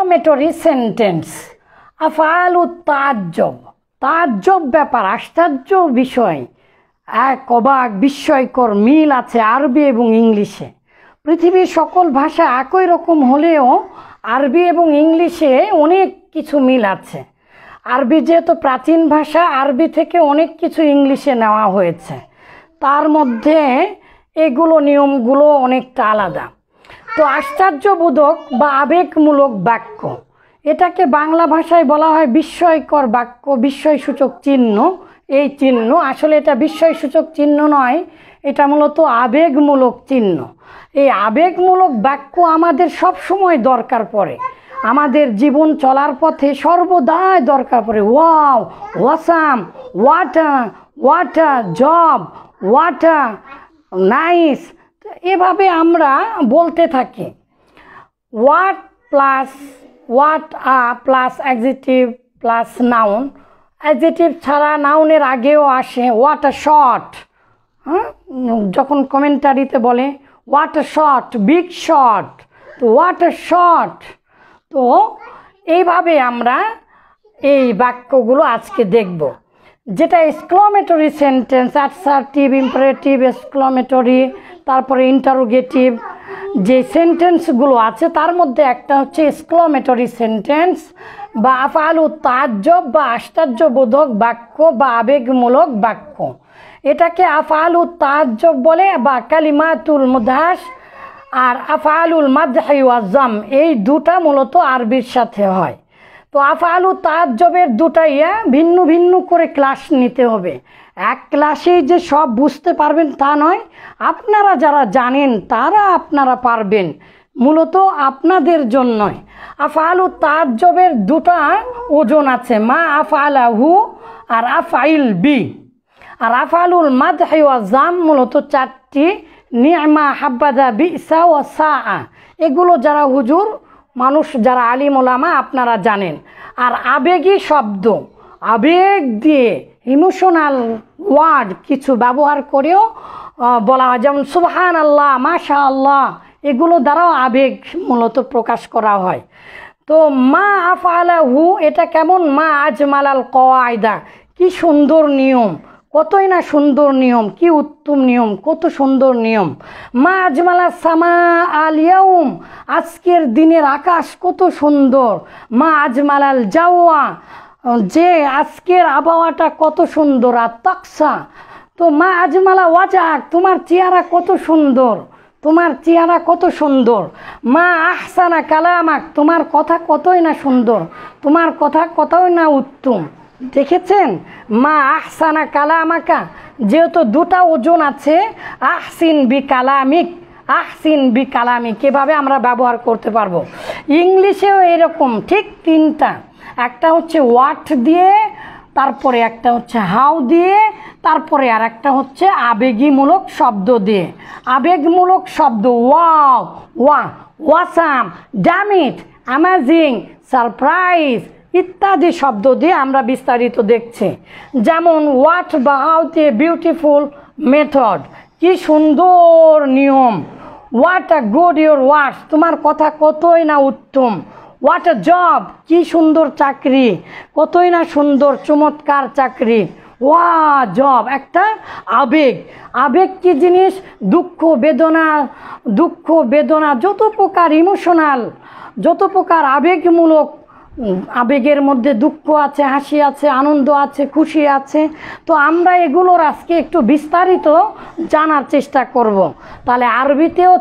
Exclamatory sentence. আফআলুত তাআজ্জুব, তাআজ্জুব ব্যাপার, আশ্চর্য বিষয়, এক অবাক বিস্ময়কর মিল আছে আরবি এবং ইংলিশে। পৃথিবীর সকল ভাষা একই রকম হলেও আরবি এবং ইংলিশে অনেক কিছু মিল আছে। আরবি যেহেতু প্রাচীন ভাষা, আরবি থেকে অনেক কিছু ইংলিশে নেওয়া হয়েছে, তার মধ্যে এগুলো নিয়মগুলো অনেকটা আলাদা। তো আশ্চর্যবোধক বা আবেগমূলক বাক্য, এটাকে বাংলা ভাষায় বলা হয় বিস্ময়কর বাক্য, বিস্ময়সূচক চিহ্ন। এই চিহ্ন আসলে এটা বিস্ময়সূচক চিহ্ন নয়, এটা মূলত আবেগমূলক চিহ্ন। এই আবেগমূলক বাক্য আমাদের সব সময় দরকার পড়ে, আমাদের জীবন চলার পথে সর্বদাই দরকার পড়ে। Wow, awesome, what a, what a job, what a nice, এভাবে আমরা বলতে থাকি। What plus what plus adjective plus noun, adjective ছাড়া নাউনের আগেও আসে ওয়াট আ শট। হ্যাঁ, যখন কমেন্টারিতে বলে what a shot, big shot, তো হোয়াট আ শট। তো এইভাবে আমরা এই বাক্যগুলো আজকে দেখব, যেটা exclamatory sentence, assertive, imperative, exclamatory, তারপরে ইন্টারোগেটিভ যে সেন্টেন্সগুলো আছে তার মধ্যে একটা হচ্ছে এক্সক্লামেটরি সেন্টেন্স বা আফআলুত তাআজ্জুব বা আশ্চর্যবোধক বাক্য বা আবেগমূলক বাক্য। এটাকে আফআলুত তাআজ্জুব বলে বা কালিমাতুল মুদহাশ। আর আফআলুল মাদহি ওয়াজ যাম, এই দুটা মূলত আরবির সাথে হয়। তো আফআলুত তাআজ্জুবের দুটা ভিন্ন ভিন্ন করে ক্লাস নিতে হবে। এক ক্লাসেই যে সব বুঝতে পারবেন তা নয়, আপনারা যারা জানেন তারা আপনারা পারবেন, মূলত আপনাদের জন্যই। আফআলুত তাআজ্জুবের দুটা ওজন আছে, মা আফআলাহু আর আফআইল বি। আর আফআলুল মাদহি ওয়াজ যাম মূলত চারটি, নি'মা, হাব্বাদা, বিসা ওয়া সাআ। এগুলো যারা হুজুর মানুষ, যারা আলিম ওলামা, আপনারা জানেন। আর আবেগী শব্দ, আবেগ দিয়ে ইমোশনাল ওয়ার্ড কিছু ব্যবহার করেও বলা হয়, যেমন সুবহানাল্লাহ, মাশাআল্লাহ, এগুলো দ্বারাও আবেগ মূলত প্রকাশ করা হয়। তো মা আফআলাহু এটা কেমন, মা আজমালাল কওয়াইদা, কি সুন্দর নিয়ম, কতই না সুন্দর নিয়ম, কি উত্তম নিয়ম, কত সুন্দর নিয়ম। মা আজমালা সামা আল ইয়াউম, আজকের দিনের আকাশ কত সুন্দর। মা আজমালাল জাওয়া, যে আজকের আবহাওয়াটা কত সুন্দর। আর তাকসা, তো মা আজমালা ওয়াজাক, তোমার চেহারা কত সুন্দর, তোমার চেহারা কত সুন্দর। মা আহসানা কালামাক, তোমার কথা কতই না সুন্দর, তোমার কথা কতই না উত্তম। দেখেছেন, মা আহসানা কালামাকা, যেহেতু দুটা ওজন আছে, আহসিন বি কালামিক, আহসিন বি কালামিক, এভাবে আমরা ব্যবহার করতে পারবো। ইংলিশেও এরকম ঠিক তিনটা, একটা হচ্ছে হোয়াট দিয়ে, তারপরে একটা হচ্ছে হাউ দিয়ে, তারপরে আর একটা হচ্ছে আবেগীমূলক শব্দ দিয়ে। আবেগমূলক শব্দ ওয়াও, ওয়া, ওয়াসাম, ড্যামিট, অ্যামেজিং, সারপ্রাইজ ইত্যাদি শব্দ দিয়ে আমরা বিস্তারিত দেখছি। যেমন হোয়াট বা হাউতে বিউটিফুল মেথড, কি সুন্দর নিয়ম। What a good your words, তোমার কথা কতই না উত্তম। হোয়াট আ জব, কি সুন্দর চাকরি, কতই না সুন্দর চমৎকার চাকরি। ওয়া জব, একটা আবেগ। আবেগ কি জিনিস, দুঃখ বেদনা, দুঃখ বেদনা, যত প্রকার ইমোশনাল, যত প্রকার আবেগমূলক, আবেগের মধ্যে দুঃখ আছে, হাসি আছে, আনন্দ আছে, খুশি আছে। তো আমরা এগুলোর আজকে একটু বিস্তারিত জানার চেষ্টা করব। তাহলে আরবিতেও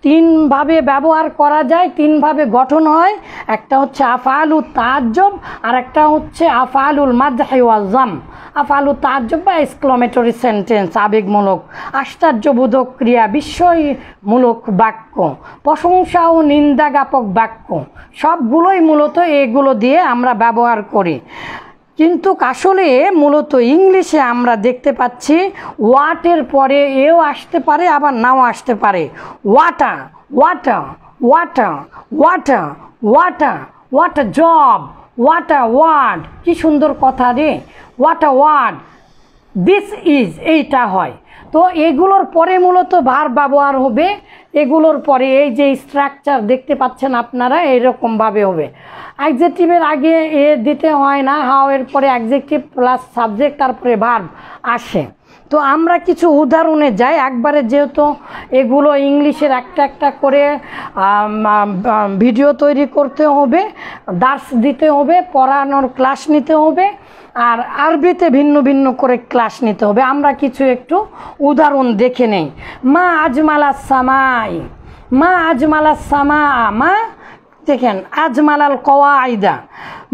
তিনভাবে ব্যবহার করা যায়, তিনভাবে গঠন হয়। একটা হচ্ছে আফআলুত তাআজ্জুব, আর একটা হচ্ছে আফআলুল মাদহি ওয়াজ যাম। আফআলুত তাআজ্জুব বা এক্সক্লামেটরি সেন্টেন্স, আবেগমূলক, আশ্চর্যবোধক ক্রিয়া, বিস্ময়মূলক বাক্য, প্রশংসা ও নিন্দাজ্ঞাপক বাক্য, সবগুলোই মূলত এগুলো দিয়ে আমরা ব্যবহার করি। কিন্তু আসলে মূলত ইংলিশে আমরা দেখতে পাচ্ছি ওয়াটের পরে এও আসতে পারে, আবার নাও আসতে পারে। What a, what a, what a, what a, what a, what a job, what a word, কি সুন্দর কথা রে, ওয়াটা ওয়ার্ড, দিস ইজ, এইটা হয়। তো তো এগুলোর পরে মূলত ভার্ব ব্যবহার হবে। এগুলোর পরে এই যে স্ট্রাকচার দেখতে পাচ্ছেন আপনারা, এইরকমভাবে হবে। অ্যাডজেক্টিভের আগে এ দিতে হয় না, হাউ এর পরে অ্যাডজেক্টিভ প্লাস সাবজেক্ট তারপরে ভার্ব আসে। তো আমরা কিছু উদাহরণে যাই একবারে, যেহেতু এগুলো ইংলিশের একটা একটা করে ভিডিও তৈরি করতে হবে, দার্স দিতে হবে, পড়ানোর ক্লাস নিতে হবে, আর আরবিতে ভিন্ন ভিন্ন করে ক্লাস নিতে হবে। আমরা কিছু একটু উদাহরণ দেখে নেই। মা আজমালাস সামাই, মা আজমালাস সামা, মা দেখেন আজমালাল কওয়াইদা,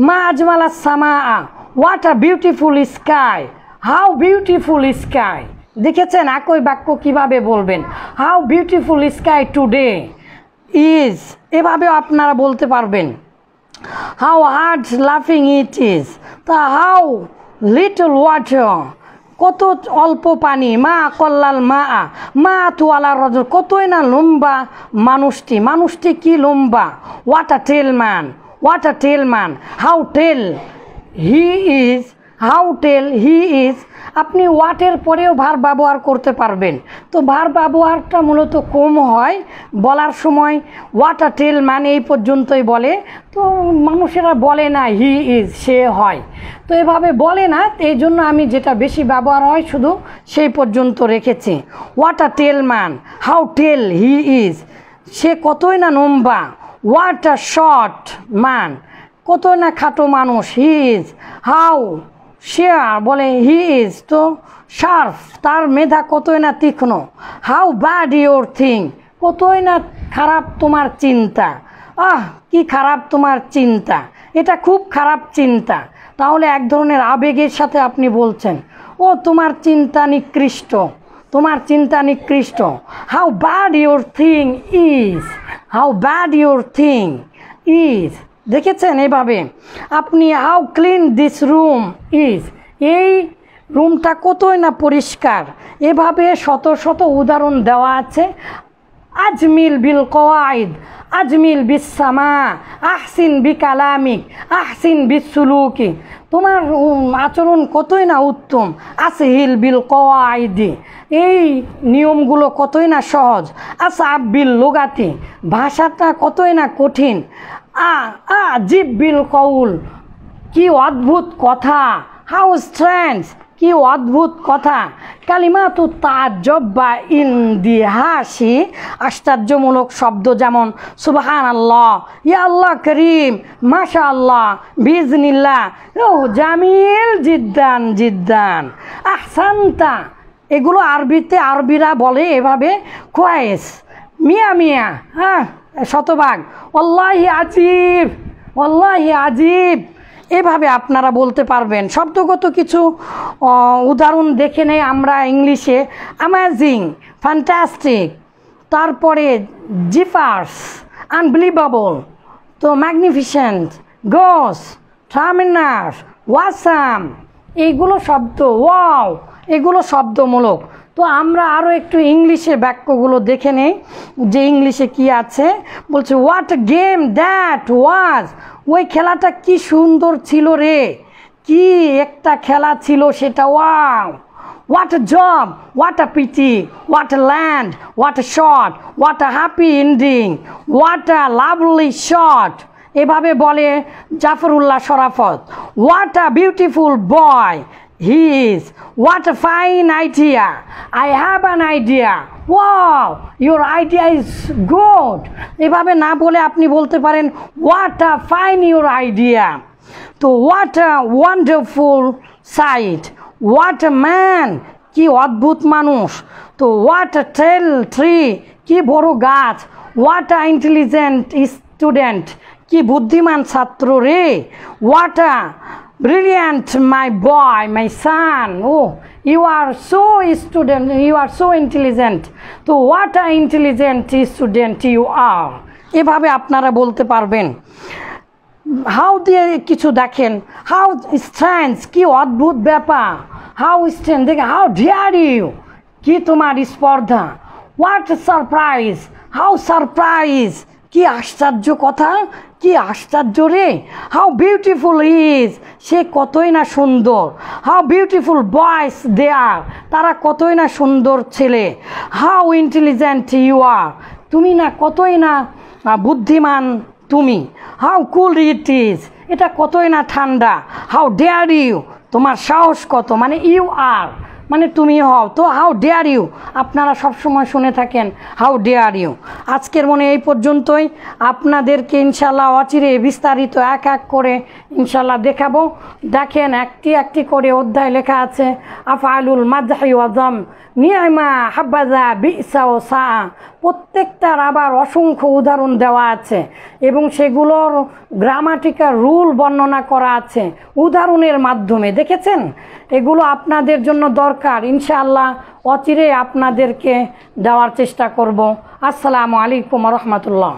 মা আজমালাস সামা, what a beautiful sky, how beautiful sky. দেখেছেন একই বাক্য কিভাবে বলবেন, how beautiful sky today is, এভাবেও আপনারা বলতে পারবেন। হাউ হার্ড লাফিং ইট ইজ, তা হাউ লিটল ওয়াটার, কত অল্প পানি, মা কল্লাল মা, মা তুয়ালা রজল, কতই না লম্বা মানুষটি, মানুষটি কি লম্বা, what a tall man, what a tall man, how tall he is, how tall he is. আপনি হোয়াটের পরেও ভার্ব ব্যবহার করতে পারবেন। তো ভার্ব ব্যবহারটা মূলত কম হয়, বলার সময় হোয়াট আ টেল ম্যান এই পর্যন্তই বলে। তো মানুষেরা বলে না হি ইজ, সে হয়, তো এভাবে বলে না। এই জন্য আমি যেটা বেশি ব্যবহার হয় শুধু সেই পর্যন্ত রেখেছি। What a tall man, how tall he is, সে কতই না লম্বা। হোয়াট আ শর্ট ম্যান, কত না খাটো মানুষ। হি ইজ, হাউ শেয়ার বলে হি ইজ, তো শার্প, তার মেধা কতই না তীক্ষ্ণ। হাউ ব্যাড ইউর থিং, কতই না খারাপ তোমার চিন্তা। কি খারাপ তোমার চিন্তা, এটা খুব খারাপ চিন্তা। তাহলে এক ধরনের আবেগের সাথে আপনি বলছেন, ও তোমার চিন্তা নিকৃষ্ট, তোমার চিন্তা নিকৃষ্ট। How bad your thing is, how bad your thing is. দেখেছেন এভাবে আপনি। How clean this room is, এই রুমটা কতই না পরিষ্কার। এভাবে শত শত উদাহরণ দেওয়া আছে। আজমিল বিল কওয়াইদ, আজমিল বিস সামা, আহসিন বি কালামিক, আহসিন বিস সুলুকি, তোমার আচরণ কতই না উত্তম। আসহিল বিল কওয়াইদি, এই নিয়মগুলো কতই না সহজ। আসাব বিল লুগাতি, ভাষাটা কতই না কঠিন। আজিব বিল কউল, কি অদ্ভুত কথা। হাউ স্ট্রেঞ্জ, কি অদ্ভুত কথা। কালিমাতু তাজ্জব বা ইনদিহাসি, আশ্চর্যমূলক শব্দ যেমন সুবহানাল্লাহ, ইয়া আল্লাহ করিম, মাশাআল্লাহ, বিজনিল্লাহ, ও জামিল জিদ্দান জিদ্দান, আহসানতা। এগুলো আরবিতে আরবিরা বলে এভাবে কোয়েস, মিয়া মিয়া, শতভাগ। ওয়াল্লাহি আজিব, ওয়াল্লাহি আজিব, এভাবে আপনারা বলতে পারবেন। শব্দগত কিছু উদাহরণ দেখে নেই আমরা ইংলিশে। অ্যামেজিং, ফ্যান্টাস্টিক, তারপরে জিফার্স, আনবিলিভেবল, তো ম্যাগনিফিসেন্ট, গস, ট্রামিনাস, ওয়াসাম, এইগুলো শব্দ। ওয়াও, এগুলো শব্দমূলক। তো আমরা আরও একটু ইংলিশে বাক্যগুলো দেখে নেই যে ইংলিশে কি আছে। বলছে হোয়াট গেম দ্যাট ওয়াজ, ওই খেলাটা কি সুন্দর ছিল রে, কি একটা খেলা ছিল সেটা। Wow, what a job, what a PT, what a land, what a shot, what a happy ending, what a lovely shot. এভাবে বলে Zafrullah Sharafat. What a beautiful boy he is, what a fine idea, I have an idea, wow, your idea is good। এভাবে না বলে আপনি বলতে পারেন what a fine your idea, তো what a wonderful sight, what a man, কি অদ্ভুত মানুষ। তো what a tall tree, কি বড় গাছ। what a intelligent student, কি বুদ্ধিমান ছাত্র রে। what a brilliant my boy, my son, oh you are so student, you are so intelligent, তো what a intelligent student you are। এভাবে আপনারা বলতে পারবেন। হাউ দিয়ে কিছু দেখেন, হাউ স্ট্রেঞ্জ, কি অদ্ভুত ব্যাপার। হাউ স্ট্রেঞ্জ, দেখে হাউ ডিয়ার ইউ, কি তোমার স্পর্ধা। হোয়াট সারপ্রাইজ, হাউ সারপ্রাইজ, কি আশ্চর্য কথা, কি আশ্চর্য রে, হাউ বিউটিফুল ইজ, সে কতই না সুন্দর। হাউ বিউটিফুল বয়েস দে আর, তারা কতই না সুন্দর ছেলে। হাউ ইন্টেলিজেন্ট ইউ আর, তুমি না কতই না বুদ্ধিমান তুমি। হাউ কুল ইট ইজ, এটা কতই না ঠান্ডা। হাউ ডেয়ার ইউ, তোমার সাহস কত, মানে ইউ আর মানে তুমি হও, তো হাউ ডেয়ার ইউ আপনারা সবসময় শুনে থাকেন হাউ ডেয়ার ইউ। আজকের মনে এই পর্যন্তই, আপনাদেরকে ইনশাল্লাহ অচিরে বিস্তারিত এক এক করে ইনশাল্লাহ দেখাবো। দেখেন একটি একটি করে অধ্যায় লেখা আছে। আফআলুল মাদহি ওয়া যাম, নি'মা হাব্বাজা বি'সা ও সা, প্রত্যেকটার আবার অসংখ্য উদাহরণ দেওয়া আছে এবং সেগুলোর গ্রামাটিক্যাল রুল বর্ণনা করা আছে উদাহরণের মাধ্যমে। দেখেছেন, এগুলো আপনাদের জন্য দরকার, ইনশাআল্লাহ অচিরে আপনাদেরকে দেওয়ার চেষ্টা করব। আসসালামু আলাইকুম ওয়া রাহমাতুল্লাহ।